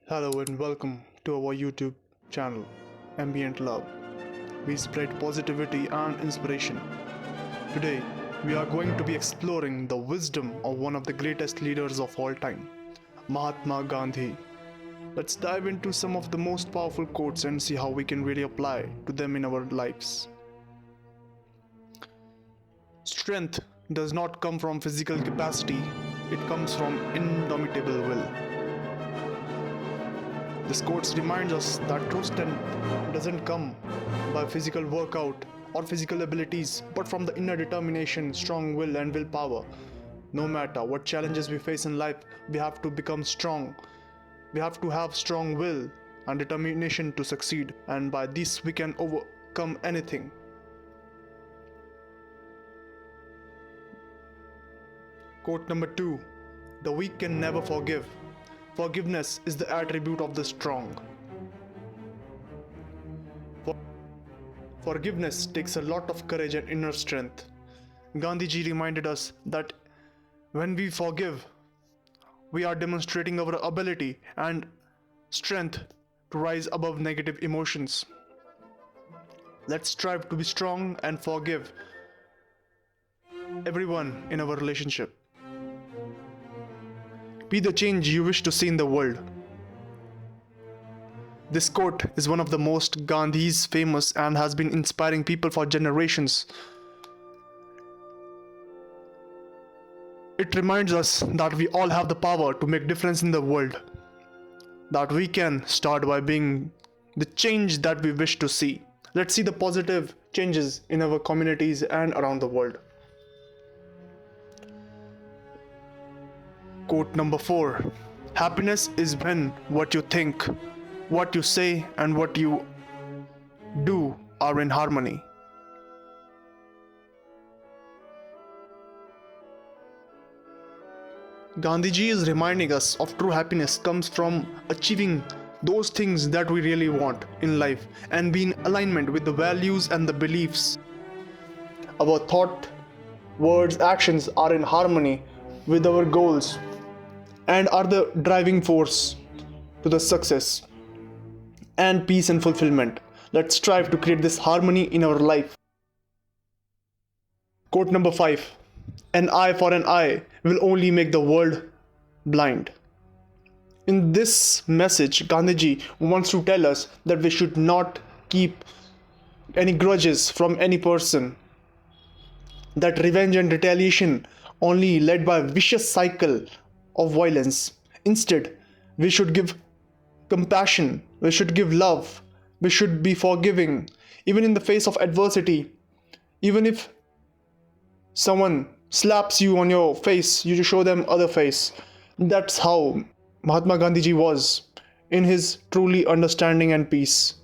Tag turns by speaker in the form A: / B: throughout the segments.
A: Hello and welcome to our YouTube channel, Ambient Love. We spread positivity and inspiration. Today, we are going to be exploring the wisdom of one of the greatest leaders of all time, Mahatma Gandhi. Let's dive into some of the most powerful quotes and see how we can really apply to them in our lives. Strength does not come from physical capacity, it comes from indomitable will. This quote reminds us that true strength doesn't come by physical workout or physical abilities, but from the inner determination, strong will, and willpower. No matter what challenges we face in life, we have to become strong. We have to have strong will and determination to succeed, and by this, we can overcome anything. Quote number 2: The weak can never forgive. Forgiveness is the attribute of the strong. Forgiveness takes a lot of courage and inner strength. Gandhiji reminded us that when we forgive, we are demonstrating our ability and strength to rise above negative emotions. Let's strive to be strong and forgive everyone in our relationship. Be the change you wish to see in the world. This quote is one of the most Gandhi's famous and has been inspiring people for generations. It reminds us that we all have the power to make difference in the world. That we can start by being the change that we wish to see. Let's see the positive changes in our communities and around the world. Quote number 4: Happiness is when what you think, what you say, and what you do are in harmony. Gandhiji is reminding us of true happiness comes from achieving those things that we really want in life and be in alignment with the values and the beliefs. Our thought, words, actions are in harmony with our goals and are the driving force to the success and peace and fulfillment. Let's strive to create this harmony in our life. Quote number 5: An eye for an eye will only make the world blind. In this message, Gandhiji wants to tell us that we should not keep any grudges from any person. That revenge and retaliation only led by a vicious cycle of violence. Instead, we should give compassion, we should give love, we should be forgiving, even in the face of adversity. Even if someone slaps you on your face, you show them other face. That's how Mahatma Gandhiji was in his truly understanding and peace.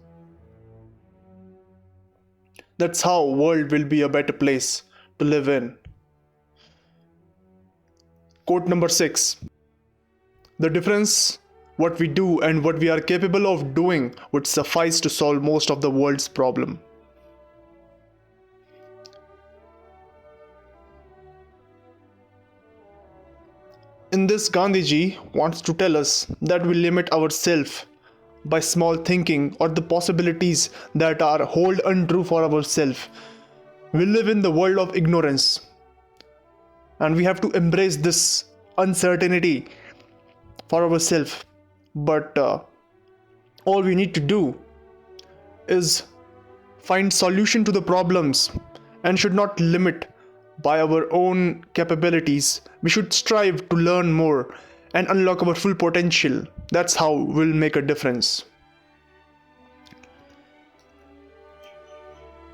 A: That's how world will be a better place to live in. Quote number 6: The difference what we do and what we are capable of doing would suffice to solve most of the world's problem. In this, Gandhiji wants to tell us that we limit ourselves by small thinking or the possibilities that are hold untrue for ourselves. We live in the world of ignorance, and we have to embrace this uncertainty for ourselves. But all we need to do is find solution to the problems and should not limit by our own capabilities. We should strive to learn more and unlock our full potential. That's how we'll make a difference.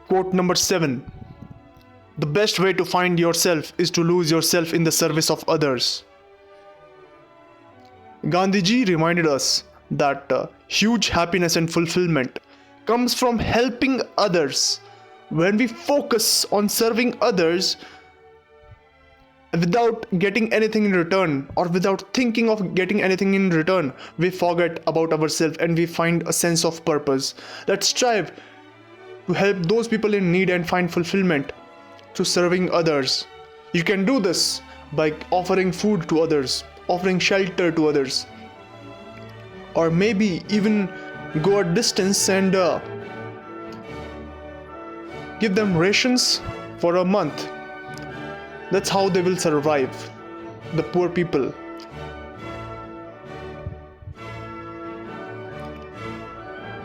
A: Quote number 7: The best way to find yourself is to lose yourself in the service of others. Gandhiji reminded us that huge happiness and fulfillment comes from helping others. When we focus on serving others without getting anything in return or without thinking of getting anything in return, we forget about ourselves and we find a sense of purpose. Let's strive to help those people in need and find fulfillment through serving others. You can do this by offering food to others, offering shelter to others, or maybe even go a distance and give them rations for a month. That's how they will survive, the poor people.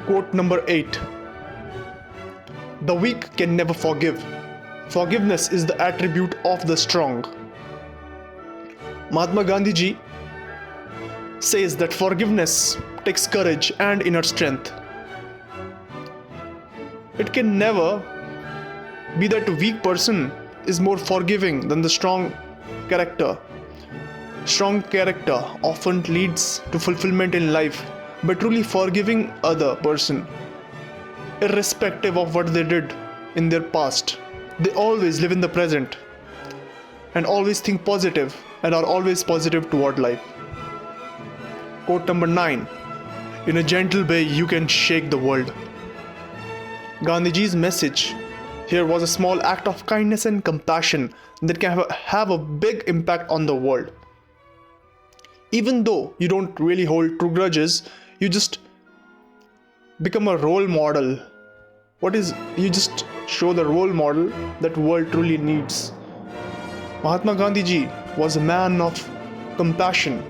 A: Quote number 8. The weak can never forgive. Forgiveness is the attribute of the strong. Mahatma Gandhi ji says that forgiveness takes courage and inner strength. It can never be that a weak person is more forgiving than the strong character. Strong character often leads to fulfillment in life by truly forgiving other person, irrespective of what they did in their past. They always live in the present and always think positive and are always positive toward life. Quote number 9. In a gentle way you can shake the world. Gandhiji's message here was a small act of kindness and compassion that can have a big impact on the world. Even though you don't really hold true grudges, you just become a role model. You just show the role model that world truly needs. Mahatma Gandhi ji was a man of compassion,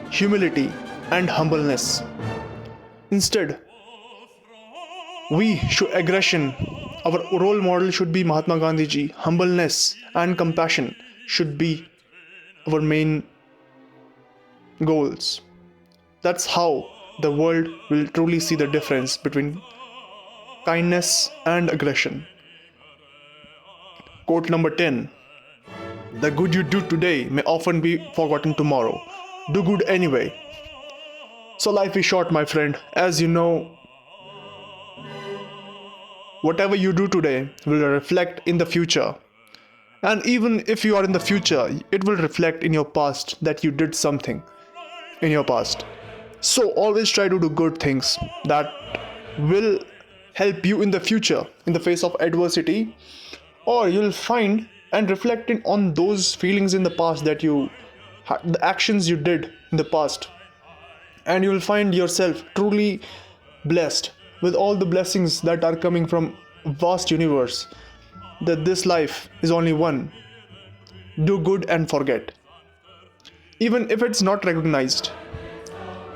A: humility, and humbleness. Instead, we show aggression. Our role model should be Mahatma Gandhi ji. Humbleness and compassion should be our main goals. That's how the world will truly see the difference between kindness and aggression. Quote number 10. The good you do today may often be forgotten tomorrow. Do good anyway. So life is short, my friend. As you know, whatever you do today will reflect in the future. And even if you are in the future, it will reflect in your past that you did something in your past. So always try to do good things that will help you in the future in the face of adversity, or you'll find and reflect on those feelings in the past that the actions you did in the past, and you'll find yourself truly blessed with all the blessings that are coming from vast universe, that this life is only one. Do good and forget, even if it's not recognized.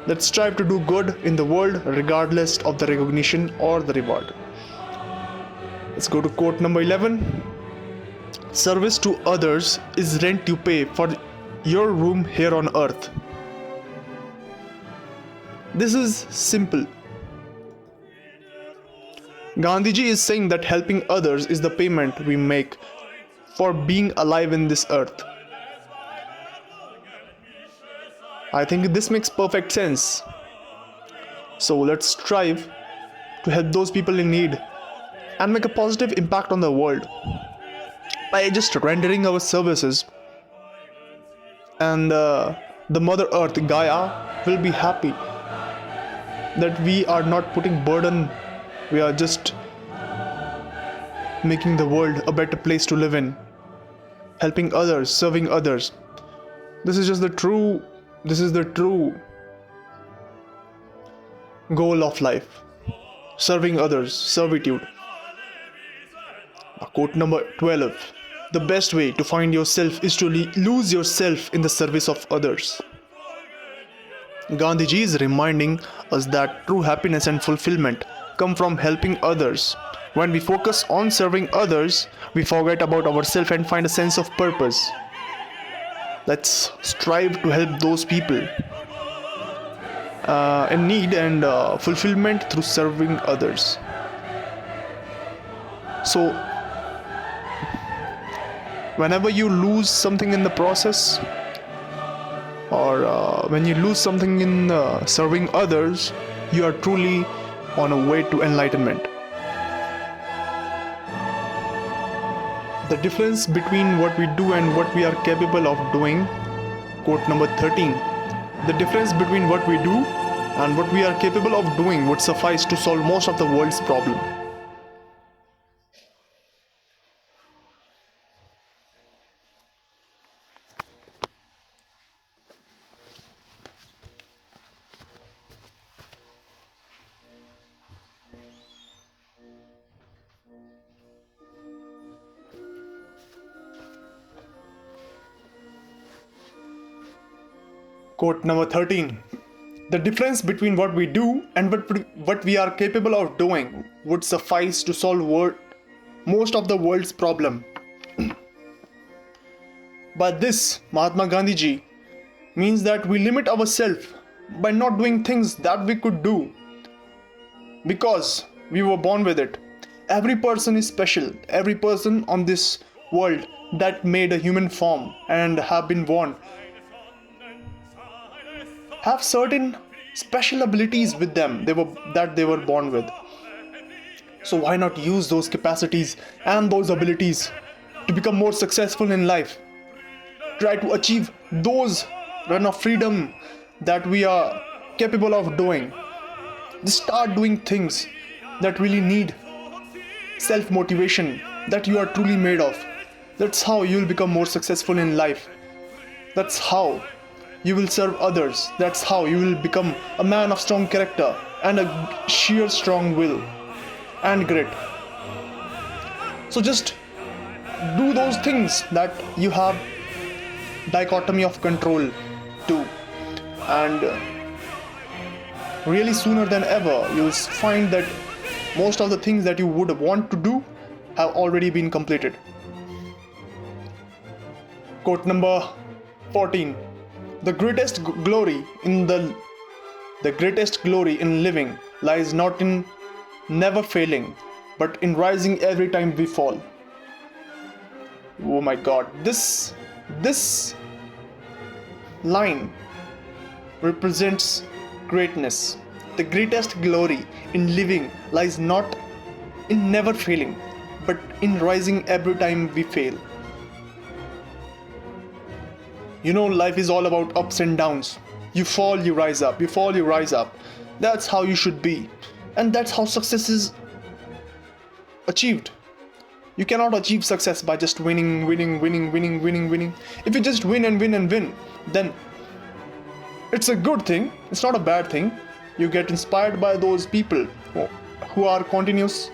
A: Let's strive to do good in the world regardless of the recognition or the reward. Let's go to quote number 11. Service to others is rent you pay for your room here on earth. This is simple. Gandhiji is saying that helping others is the payment we make for being alive in this earth. I think this makes perfect sense. So let's strive to help those people in need and make a positive impact on the world by just rendering our services. And the Mother Earth, Gaia, will be happy that we are not putting burden. We are just making the world a better place to live in, helping others, serving others. This is the true goal of life. Serving others, servitude. Quote number 12. The best way to find yourself is to lose yourself in the service of others. Gandhiji is reminding us that true happiness and fulfillment come from helping others. When we focus on serving others, we forget about ourselves and find a sense of purpose. Let's strive to help those people in need and fulfillment through serving others. So, whenever you lose something in the process, or when you lose something in serving others, you are truly on a way to enlightenment. The difference between what we do and what we are capable of doing. Quote number 13. The difference between what we do and what we are capable of doing would suffice to solve most of the world's problems. Quote number 13. The difference between what we do and what we are capable of doing would suffice to solve most of the world's problem. By this, Mahatma Gandhi ji means that we limit ourselves by not doing things that we could do because we were born with it. Every person is special. Every person on this world that made a human form and have been born have certain special abilities with them that they were born with. So why not use those capacities and those abilities to become more successful in life? Try to achieve those run of freedom that we are capable of doing. Just start doing things that really need self-motivation that you are truly made of. That's how you will become more successful in life. That's how you will serve others. That's how you will become a man of strong character and a sheer strong will and grit. So just do those things that you have dichotomy of control to, and really sooner than ever you will find that most of the things that you would want to do have already been completed. Quote number 14. The greatest glory in living lies not in never failing, but in rising every time we fall. Oh my God, this line represents greatness. The greatest glory in living lies not in never failing, but in rising every time we fail. You know, life is all about ups and downs. You fall, you rise up. You fall, you rise up. That's how you should be. And that's how success is achieved. You cannot achieve success by just winning. If you just win and win, then it's a good thing. It's not a bad thing. You get inspired by those people who are continuous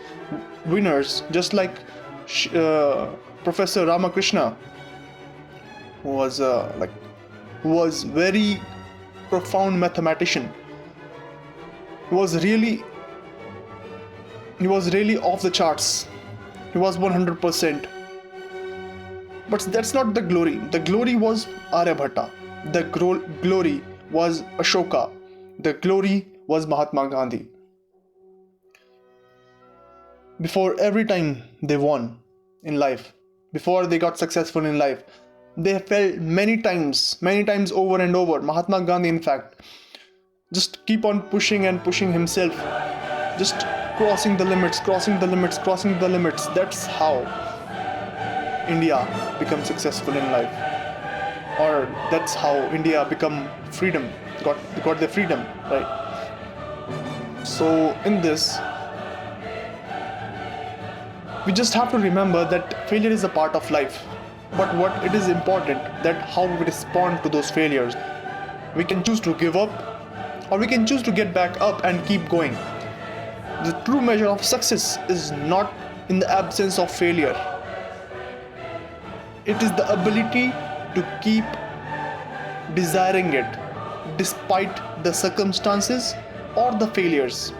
A: winners, just like Professor Ramakrishna, who was very profound mathematician. He was really off the charts. He was 100%. But that's not the glory. The glory was Aryabhatta. The glory was Ashoka. The glory was Mahatma Gandhi. Before every time they won in life, before they got successful in life, they fell many times over and over. Mahatma Gandhi, in fact, just keep on pushing himself, just crossing the limits. That's how India becomes successful in life, or that's how India become freedom, got the freedom, right? So in this, we just have to remember that failure is a part of life. But what it is important that how we respond to those failures. We can choose to give up, or we can choose to get back up and keep going. The true measure of success is not in the absence of failure. It is the ability to keep desiring it despite the circumstances or the failures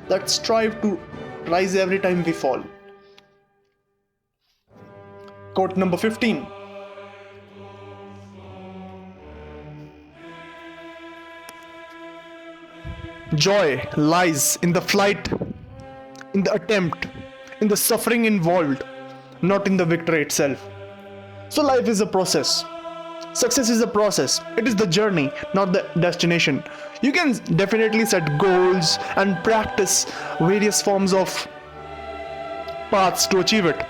A: that strive to rise every time we fall. Quote number 15. Joy lies in the flight, in the attempt, in the suffering involved, not in the victory itself. So life is a process. Success is a process. It is the journey, not the destination. You can definitely set goals and practice various forms of paths to achieve it.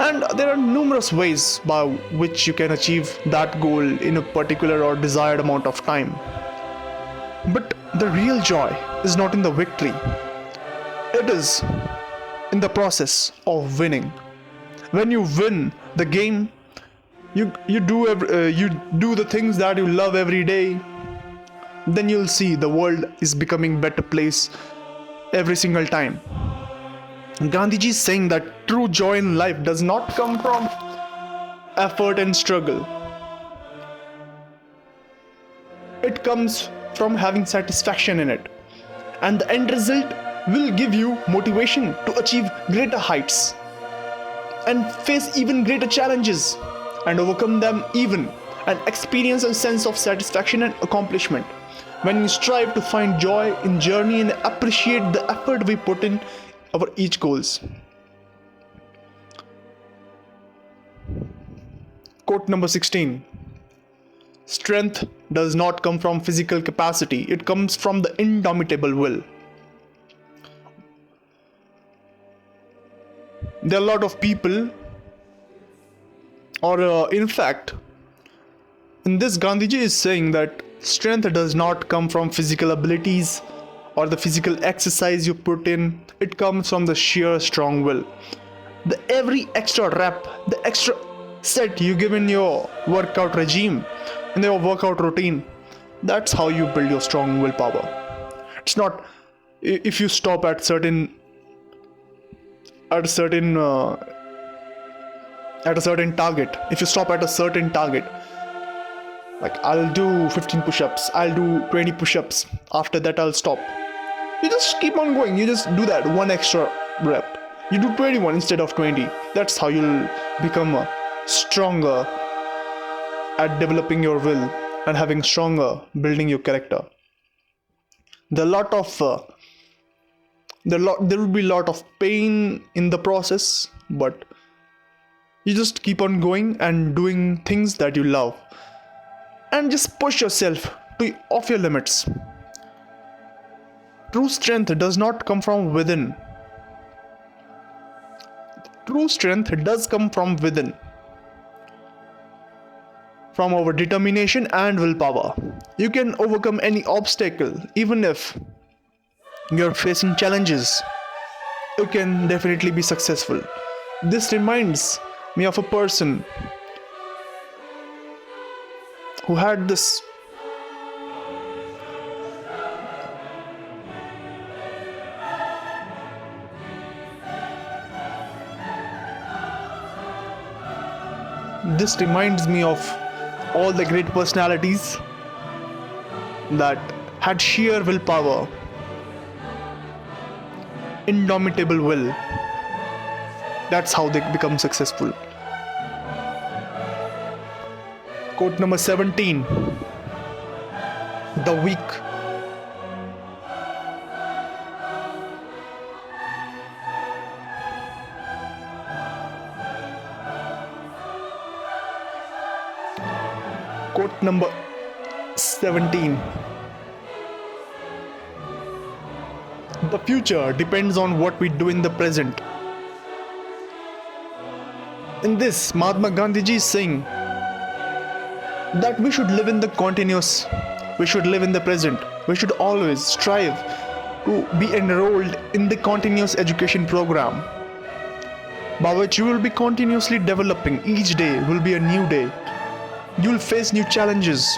A: And there are numerous ways by which you can achieve that goal in a particular or desired amount of time. But the real joy is not in the victory. It is in the process of winning. When you win the game, you do the things that you love every day, then you'll see the world is becoming better place every single time. Gandhiji is saying that true joy in life does not come from effort and struggle. It comes from having satisfaction in it. And the end result will give you motivation to achieve greater heights and face even greater challenges and overcome them even, and experience a sense of satisfaction and accomplishment when you strive to find joy in journey and appreciate the effort we put in our each goals. Quote number 16. Strength does not come from physical capacity, it comes from the indomitable will. There are a lot of people, or in fact, in this Gandhiji is saying that strength does not come from physical abilities or the physical exercise you put in, it comes from the sheer strong will. The every extra rep, the extra set you give in your workout regime, in your workout routine, that's how you build your strong willpower. It's not if you stop at a certain target. If you stop at a certain target, like I'll do 15 push-ups, I'll do 20 push-ups, after that I'll stop. You just keep on going, you just do that one extra rep. You do 21 instead of 20. That's how you'll become stronger at developing your will and having stronger building your character. There will be a lot of pain in the process, but you just keep on going and doing things that you love and just push yourself to off your limits. True strength does not come from within. True strength does come from within, from our determination and willpower. You can overcome any obstacle, even if you're facing challenges. You can definitely be successful. This reminds me of a person who had this reminds me of all the great personalities that had sheer willpower, indomitable will. That's how they become successful. Quote number 17. The weak Quote number 17. The future depends on what we do in the present. In this, Mahatma Gandhi is saying that we should live in the continuous, we should live in the present, we should always strive to be enrolled in the continuous education program, by which you will be continuously developing. Each day will be a new day. You will face new challenges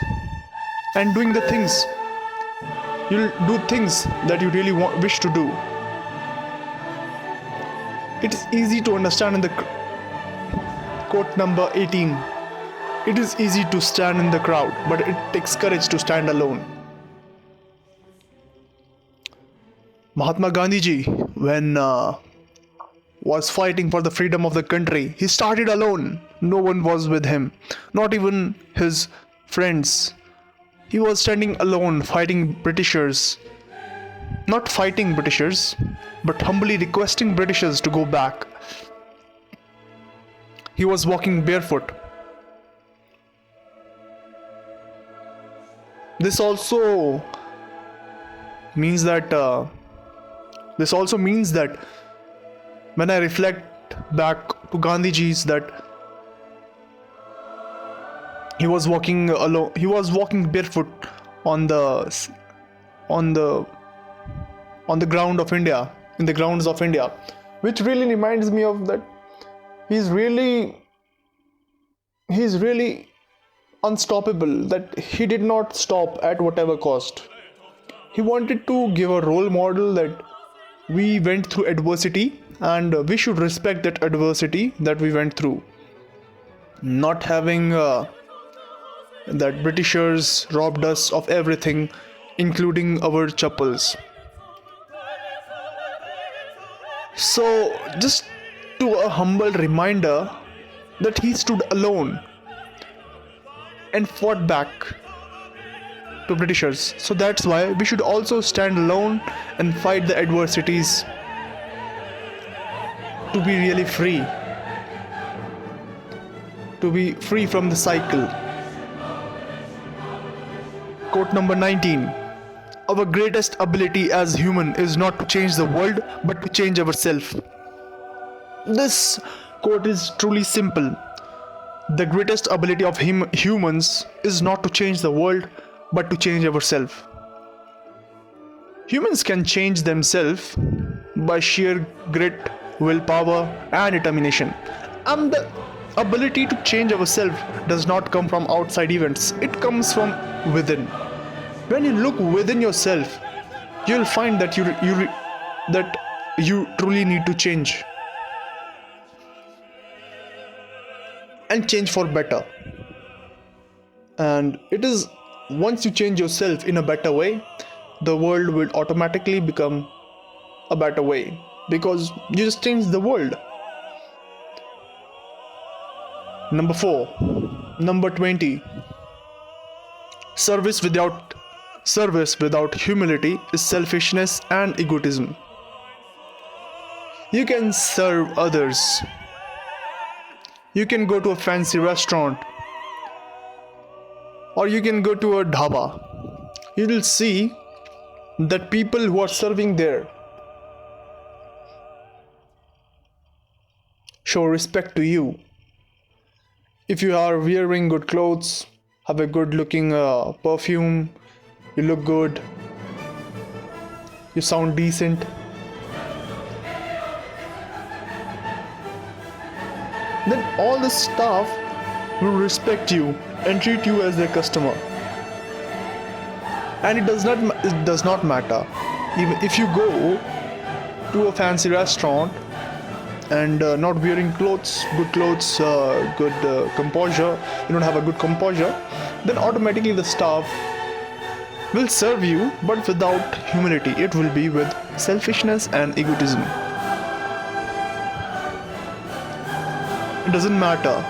A: and doing the things. You'll do things that you really wish to do. It is easy to understand in the quote number 18. It is easy to stand in the crowd, but it takes courage to stand alone. Mahatma Gandhi, when was fighting for the freedom of the country, he started alone. No one was with him, not even his friends. He was standing alone, fighting Britishers. Not fighting Britishers, but humbly requesting Britishers to go back. He was walking barefoot. This also means that when I reflect back to Gandhiji's, that he was walking alone. He was walking barefoot on the ground of India, in the grounds of India, which really reminds me of that. He's really unstoppable. That he did not stop at whatever cost. He wanted to give a role model that we went through adversity and we should respect that adversity that we went through. Not having that Britishers robbed us of everything, including our chappals. So, just to a humble reminder that he stood alone and fought back to Britishers. So that's why we should also stand alone and fight the adversities to be really free. To be free from the cycle. Quote number 19. Our greatest ability as human is not to change the world but to change ourselves. This quote is truly simple. The greatest ability of humans is not to change the world but to change ourselves. Humans can change themselves by sheer grit, willpower, and determination. And the ability to change ourselves does not come from outside events, it comes from within. When you look within yourself, you'll find that you truly need to change. And change for better. And it is once you change yourself in a better way, the world will automatically become a better way because you just change the world. Number 4. Number 20. Service without humility is selfishness and egotism. You can serve others. You can go to a fancy restaurant or you can go to a dhaba. You will see that people who are serving there show respect to you. If you are wearing good clothes, have a good looking perfume, you look good, you sound decent, then all the staff will respect you and treat you as their customer. And it does not matter even if you go to a fancy restaurant and not wearing good composure, you don't have a good composure, then automatically the staff will serve you, but without humility. It will be with selfishness and egotism. It doesn't matter.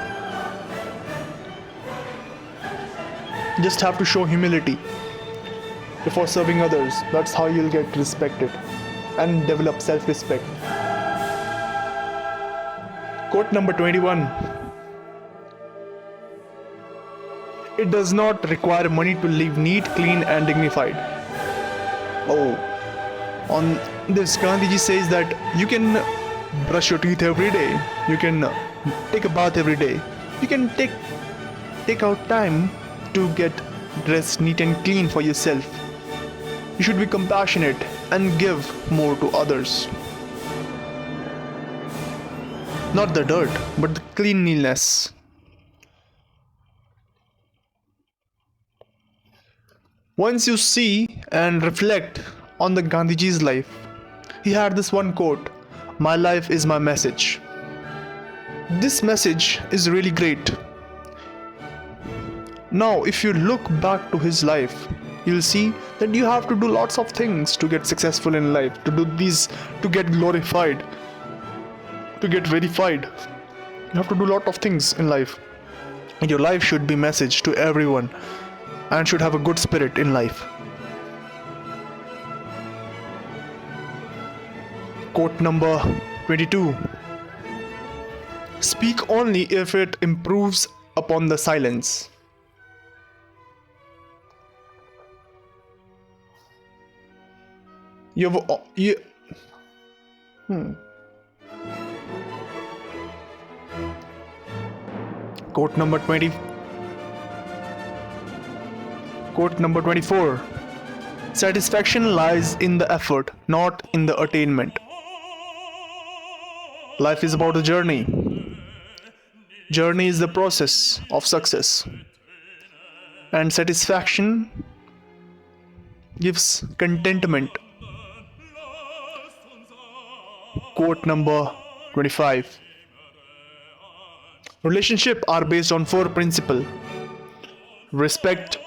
A: You just have to show humility before serving others. That's how you'll get respected and develop self-respect. Quote number 21. It does not require money to live neat, clean and dignified. Oh, on this Gandhiji says that you can brush your teeth every day, you can take a bath every day, you can take out time to get dressed neat and clean for yourself. You should be compassionate and give more to others. Not the dirt, but the cleanliness. Once you see and reflect on the Gandhiji's life, he had this one quote, "My life is my message." This message is really great. Now, if you look back to his life, you'll see that you have to do lots of things to get successful in life, to get glorified, to get verified. You have to do a lot of things in life. And your life should be message to everyone and should have a good spirit in life. Quote number 22. Speak only if it improves upon the silence. Quote number 20. Quote number 24. Satisfaction lies in the effort, not in the attainment. Life is about a journey. Journey is the process of success. And satisfaction gives contentment. Quote number 25. Relationships are based on 4 principles. respect,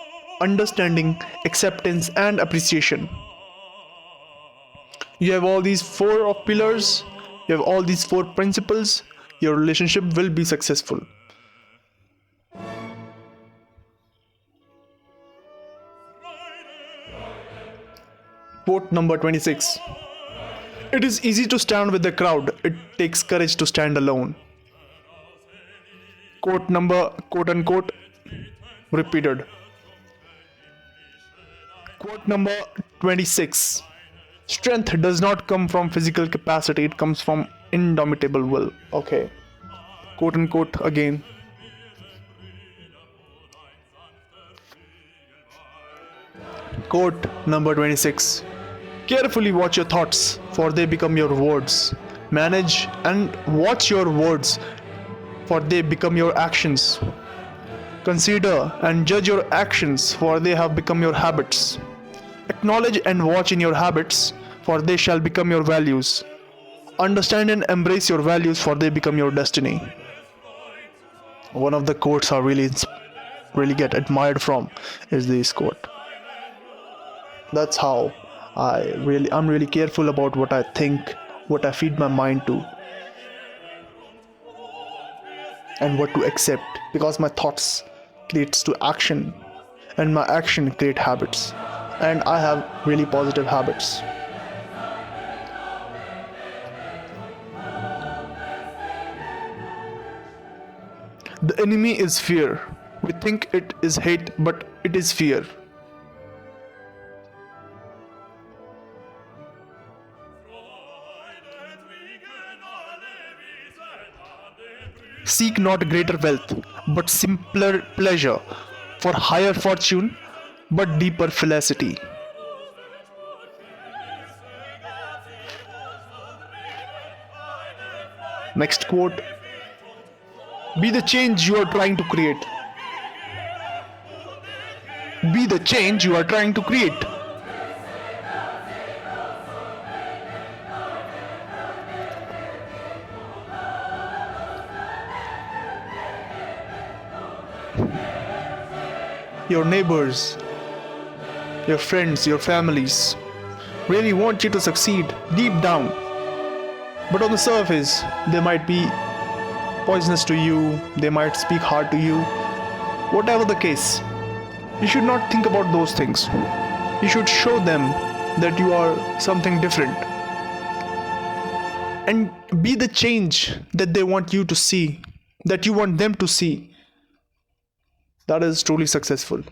A: understanding, acceptance, and appreciation. You have all these four of pillars, you have all these four principles, your relationship will be successful. Quote number 26. It is easy to stand with the crowd, it takes courage to stand alone. Quote unquote, repeated. Quote number 26. Strength does not come from physical capacity, it comes from indomitable will. Okay. Quote unquote again. Quote number 26. Carefully watch your thoughts, for they become your words. Manage and watch your words, for they become your actions. Consider and judge your actions, for they have become your habits. Acknowledge and watch in your habits, for they shall become your values. Understand and embrace your values, for they become your destiny. One of the quotes I really get admired from is this quote. That's how I'm really careful about what I think, what I feed my mind to, and what to accept, because my thoughts creates to action, and my action create habits, and I have really positive habits. The enemy is fear. We think it is hate, but it is fear. Seek not greater wealth, but simpler pleasure, for higher fortune, but deeper felicity. Next quote. Be the change you are trying to create. Be the change you are trying to create. Your neighbors, your friends, your families really want you to succeed deep down. But on the surface, they might be poisonous to you, they might speak hard to you. Whatever the case, you should not think about those things. You should show them that you are something different. And be the change that they want you to see, that you want them to see. That is truly successful.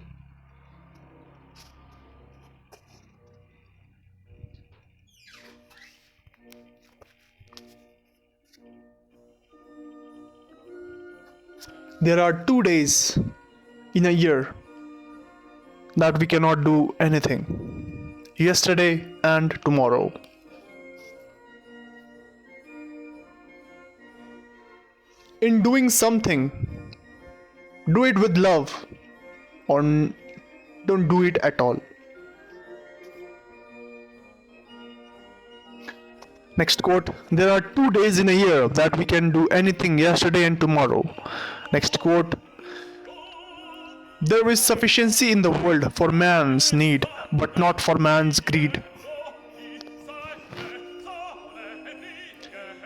A: There are 2 days in a year that we cannot do anything. Yesterday and tomorrow. In doing something, do it with love, or don't do it at all. Next quote. There are 2 days in a year that we can do anything, yesterday and tomorrow. Next quote. There is sufficiency in the world for man's need, but not for man's greed.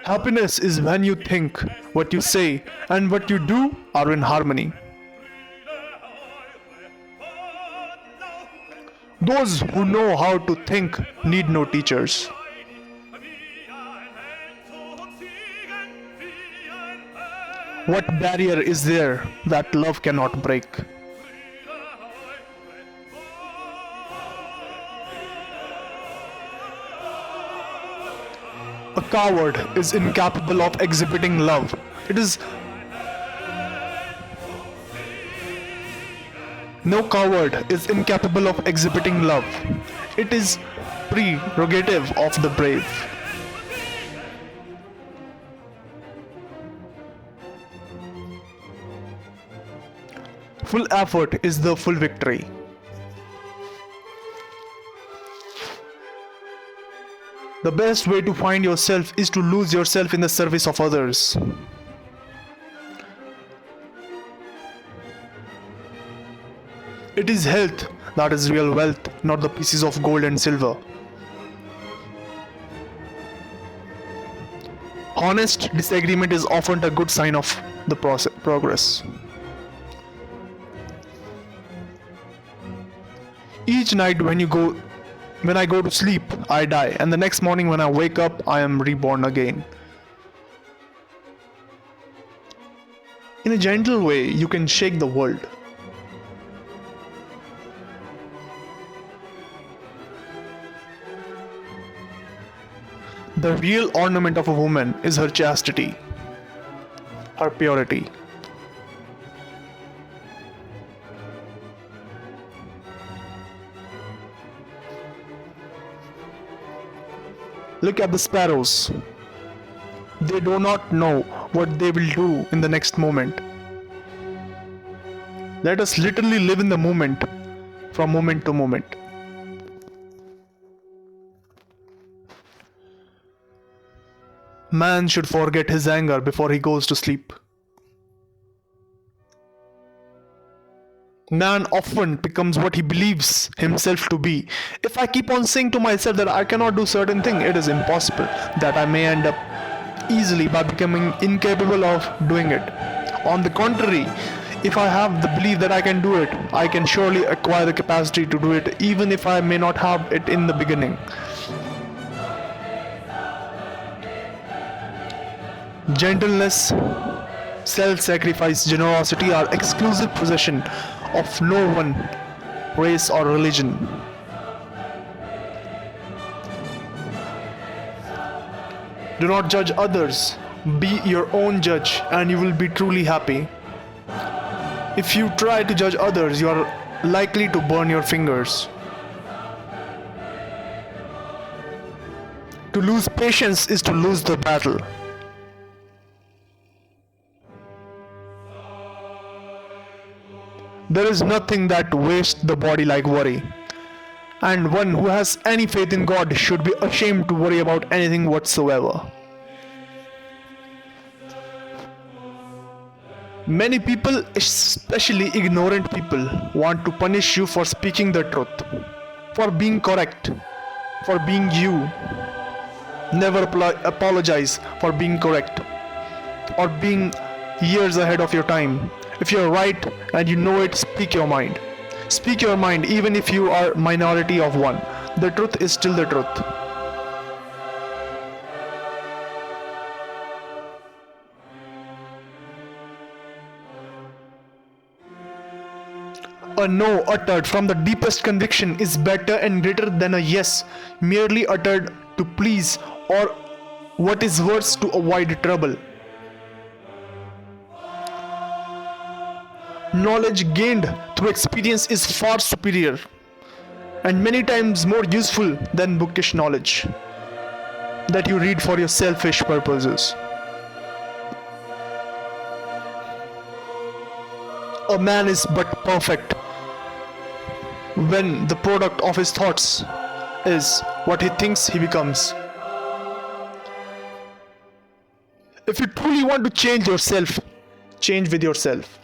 A: Happiness is when you think, what you say, and what you do are in harmony. Those who know how to think need no teachers. What barrier is there that love cannot break? A coward is incapable of exhibiting love. No coward is incapable of exhibiting love. It is prerogative of the brave. Full effort is the full victory. The best way to find yourself is to lose yourself in the service of others. It is health that is real wealth, not the pieces of gold and silver. Honest disagreement is often a good sign of the progress. Each night when I go to sleep, I die, and the next morning when I wake up, I am reborn again. In a gentle way, you can shake the world. The real ornament of a woman is her chastity, her purity. Look at the sparrows. They do not know what they will do in the next moment. Let us literally live in the moment, from moment to moment. Man should forget his anger before he goes to sleep. Man often becomes what he believes himself to be. If I keep on saying to myself that I cannot do certain thing, it is impossible that I may end up easily by becoming incapable of doing it. On the contrary, if I have the belief that I can do it, I can surely acquire the capacity to do it, even if I may not have it in the beginning. Gentleness, self-sacrifice, generosity are exclusive possession of no one race or religion. Do not judge others. Be your own judge and you will be truly happy. If you try to judge others, you are likely to burn your fingers. To lose patience is to lose the battle. There is nothing that wastes the body like worry. And one who has any faith in God should be ashamed to worry about anything whatsoever. Many people, especially ignorant people, want to punish you for speaking the truth, for being correct, for being you. Never apologize for being correct or being years ahead of your time. If you're right and you know it, speak your mind. Speak your mind even if you are minority of one. The truth is still the truth. A no uttered from the deepest conviction is better and greater than a yes merely uttered to please, or what is worse, to avoid trouble. Knowledge gained through experience is far superior and many times more useful than bookish knowledge that you read for your selfish purposes. A man is but perfect when the product of his thoughts is what he thinks he becomes. If you truly want to change yourself, change with yourself.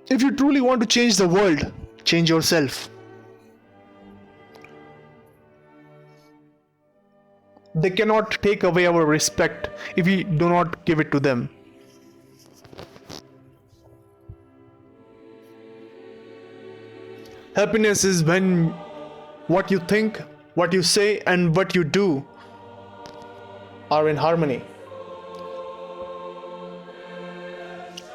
A: If you truly want to change the world, change yourself. They cannot take away our respect if we do not give it to them. Happiness is when what you think, what you say, and what you do are in harmony.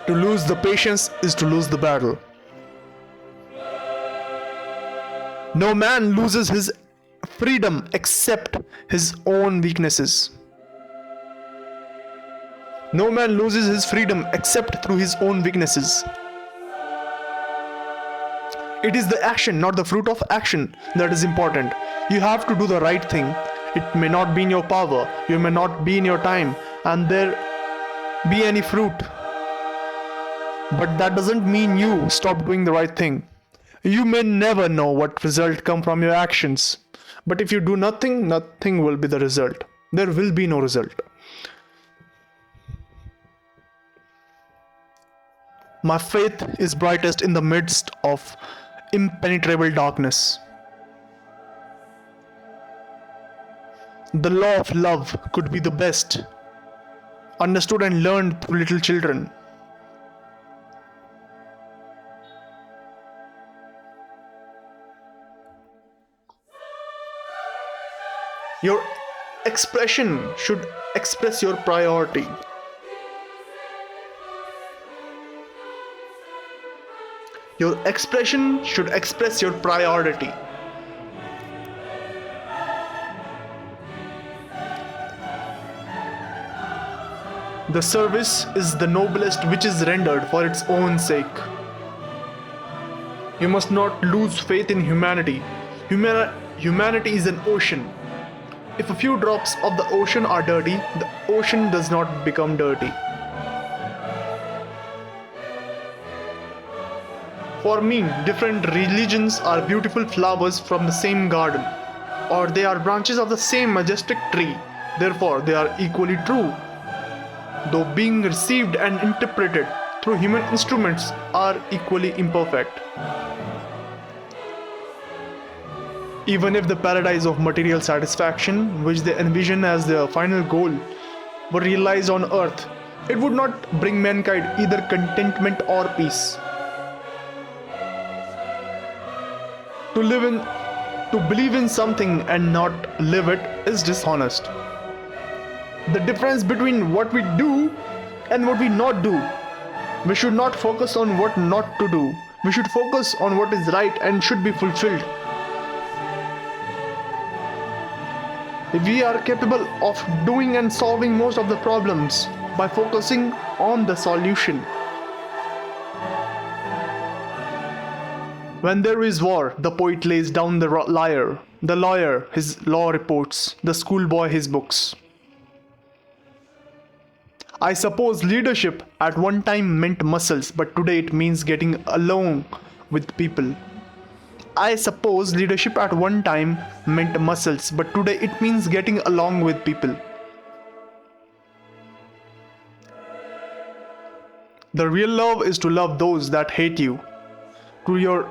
A: To lose the patience is to lose the battle. No man loses his freedom except his own weaknesses. No man loses his freedom except through his own weaknesses. It is the action, not the fruit of action, that is important. You have to do the right thing. It may not be in your power, you may not be in your time, and there be any fruit. But that doesn't mean you stop doing the right thing. You may never know what result come from your actions. But if you do nothing, nothing will be the result. There will be no result. My faith is brightest in the midst of impenetrable darkness. The law of love could be the best, understood and learned through little children. Your expression should express your priority. Your expression should express your priority. The service is the noblest which is rendered for its own sake. You must not lose faith in humanity. Humanity is an ocean. If a few drops of the ocean are dirty, the ocean does not become dirty. For me, different religions are beautiful flowers from the same garden, or they are branches of the same majestic tree. Therefore, they are equally true, though being received and interpreted through human instruments are equally imperfect. Even if the paradise of material satisfaction, which they envision as their final goal, were realized on earth, it would not bring mankind either contentment or peace. To believe in something and not live it is dishonest. The difference between what we do and what we not do. We should not focus on what not to do. We should focus on what is right and should be fulfilled. We are capable of doing and solving most of the problems by focusing on the solution. When there is war, the poet lays down the lyre, the lawyer his law reports, the schoolboy his books. I suppose leadership at one time meant muscles, but today it means getting along with people. I suppose leadership at one time meant muscles, but today it means getting along with people. The real love is to love those that hate you, to your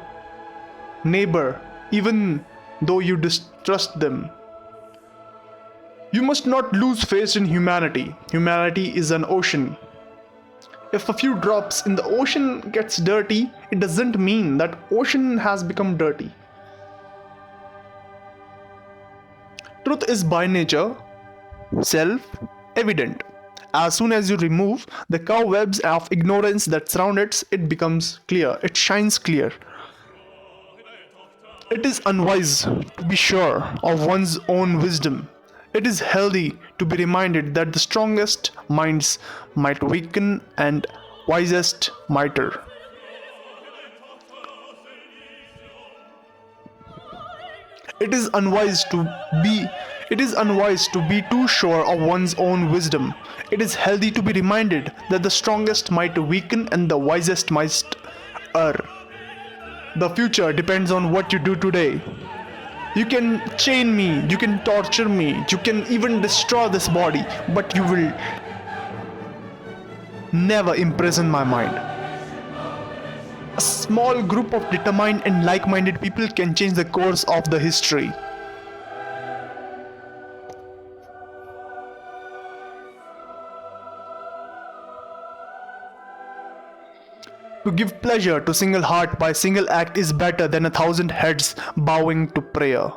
A: neighbor, even though you distrust them. You must not lose faith in humanity. Humanity is an ocean. If a few drops in the ocean gets dirty, it doesn't mean that ocean has become dirty. Truth is by nature self-evident. As soon as you remove the cobwebs of ignorance that surround it, it becomes clear. It shines clear. It is unwise to be sure of one's own wisdom. It is healthy to be reminded that the strongest minds might weaken and wisest might err. It is unwise to be too sure of one's own wisdom. It is healthy to be reminded that the strongest might weaken and the wisest might err. The future depends on what you do today. You can chain me, you can torture me, you can even destroy this body, but you will never imprison my mind. A small group of determined and like-minded people can change the course of the history. To give pleasure to single heart by single act is better than 1,000 heads bowing to prayer.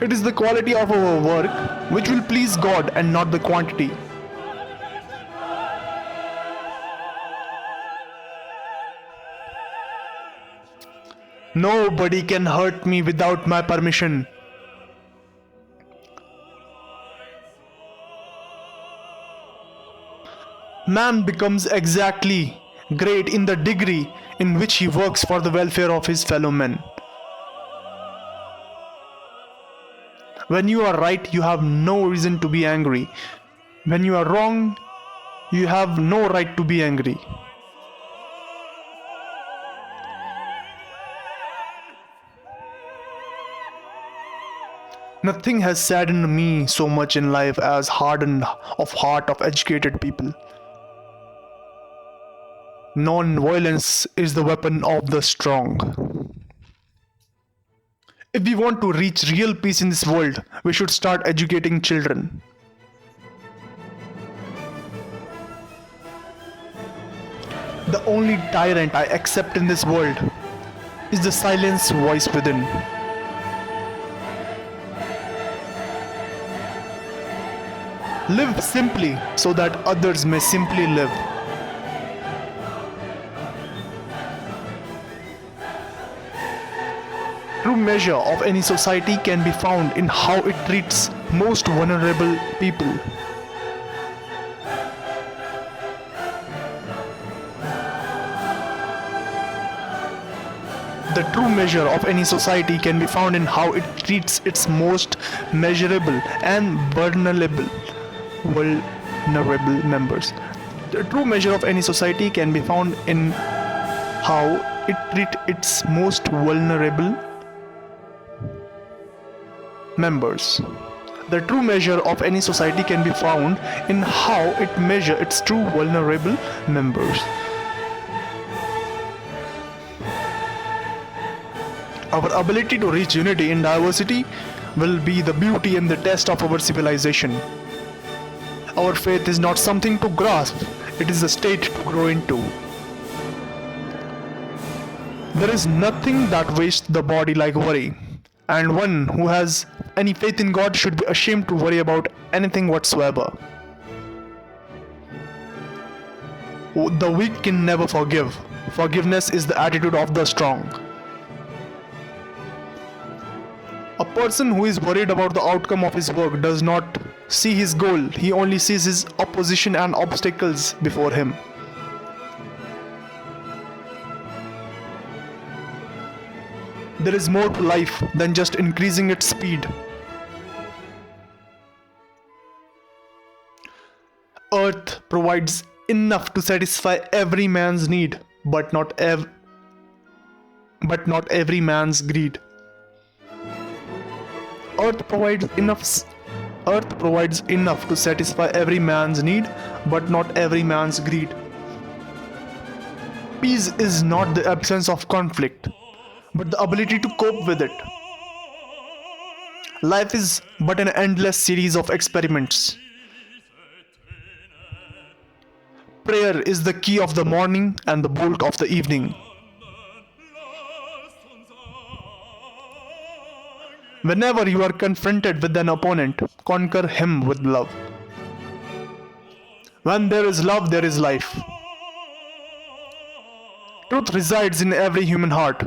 A: It is the quality of our work which will please God and not the quantity. Nobody can hurt me without my permission. Man becomes exactly great in the degree in which he works for the welfare of his fellow men. When you are right, you have no reason to be angry. When you are wrong, you have no right to be angry. Nothing has saddened me so much in life as hardened of heart of educated people. Non-violence is the weapon of the strong. If we want to reach real peace in this world, we should start educating children. The only tyrant I accept in this world is the silence voice within. Live simply so that others may simply live. True measure of any society can be found in how it treats most vulnerable people. The true measure of any society can be found in how it treats its most measurable and vulnerable members. The true measure of any society can be found in how it treats its most vulnerable members. The true measure of any society can be found in how it measures its true vulnerable members. Our ability to reach unity in diversity will be the beauty and the test of our civilization. Our faith is not something to grasp, it is a state to grow into. There is nothing that wastes the body like worry, and one who has any faith in God should be ashamed to worry about anything whatsoever. The weak can never forgive. Forgiveness is the attitude of the strong. A person who is worried about the outcome of his work does not see his goal, he only sees his opposition and obstacles before him. There is more to life than just increasing its speed. Earth provides enough to satisfy every man's need, but not every man's greed. Earth provides enough to satisfy every man's need, but not every man's greed. Peace is not the absence of conflict, but the ability to cope with it. Life is but an endless series of experiments. Prayer is the key of the morning and the bolt of the evening. Whenever you are confronted with an opponent, conquer him with love. When there is love, there is life. Truth resides in every human heart.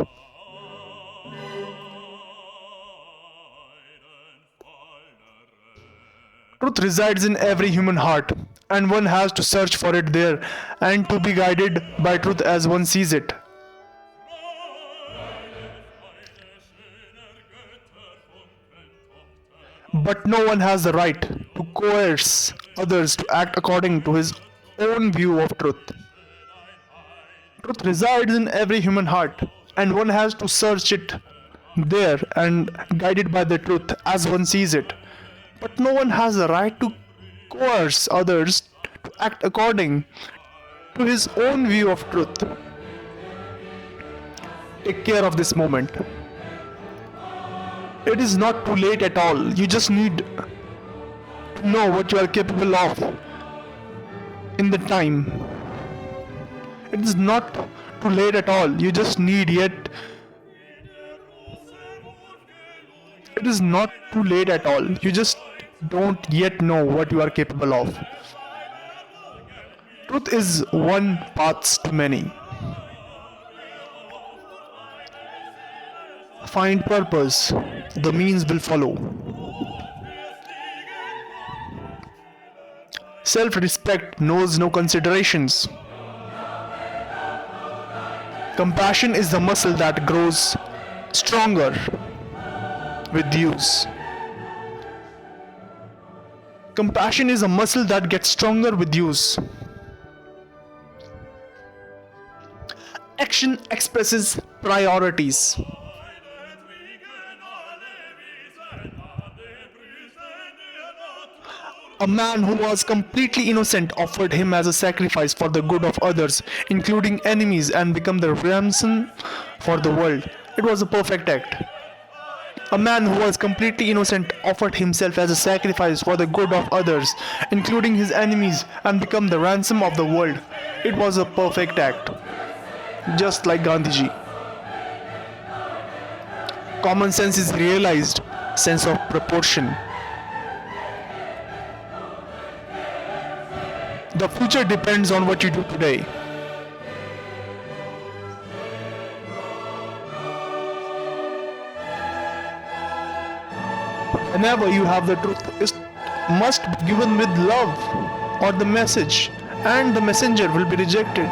A: Truth resides in every human heart, and one has to search for it there and to be guided by truth as one sees it. But no one has the right to coerce others to act according to his own view of truth. Truth resides in every human heart, and one has to search it there and guided by the truth as one sees it. But no one has the right to coerce others to act according to his own view of truth. Take care of this moment. It is not too late at all. You just need to know what you are capable of in the time. It is not too late at all. You just need yet. It is not too late at all. You just don't yet know what you are capable of. Truth is one path to many. Find purpose, the means will follow. Self-respect knows no considerations. Compassion is the muscle that grows stronger with use. Compassion is a muscle that gets stronger with use. Action expresses priorities. A man who was completely innocent offered him as a sacrifice for the good of others, including enemies, and became the ransom for the world. It was a perfect act. A man who was completely innocent offered himself as a sacrifice for the good of others, including his enemies, and became the ransom of the world. It was a perfect act, just like Gandhiji. Common sense is realized sense of proportion. The future depends on what you do today. Whenever you have the truth, it must be given with love, or the message and the messenger will be rejected.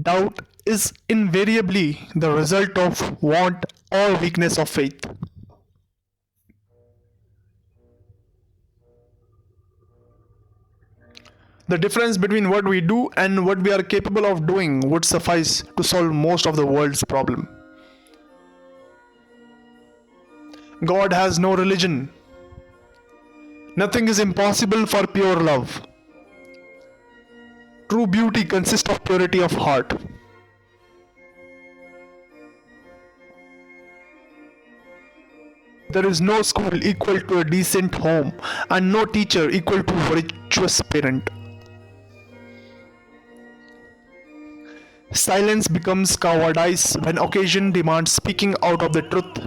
A: Doubt is invariably the result of want or weakness of faith. The difference between what we do and what we are capable of doing would suffice to solve most of the world's problem. God has no religion. Nothing is impossible for pure love. True beauty consists of purity of heart. There is no school equal to a decent home, and no teacher equal to a virtuous parent. Silence becomes cowardice when occasion demands speaking out of the truth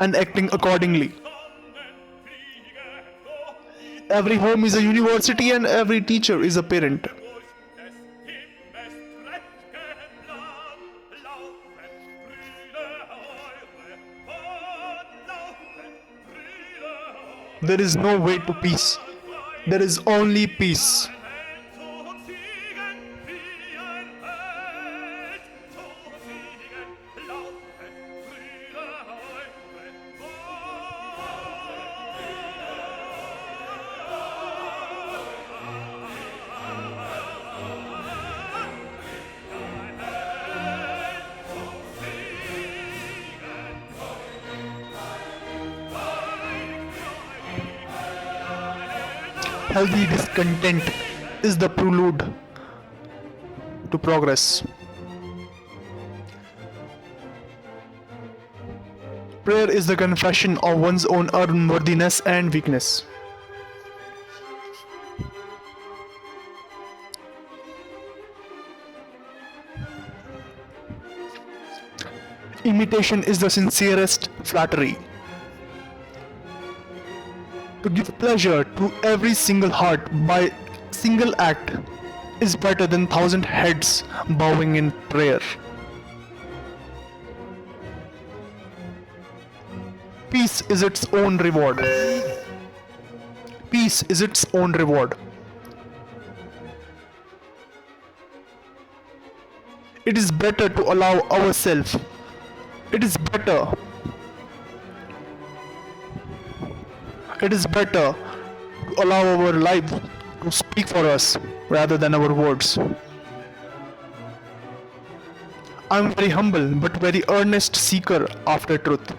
A: and acting accordingly. Every home is a university and every teacher is a parent. There is no way to peace. There is only peace. Healthy discontent is the prelude to progress. Prayer is the confession of one's own unworthiness and weakness. Imitation is the sincerest flattery. To give pleasure to every single heart by single act is better than thousand heads bowing in prayer. Peace is its own reward. Peace is its own reward. It is better to allow ourselves. It is better. It is better to allow our life to speak for us rather than our words. I am very humble but very earnest seeker after truth.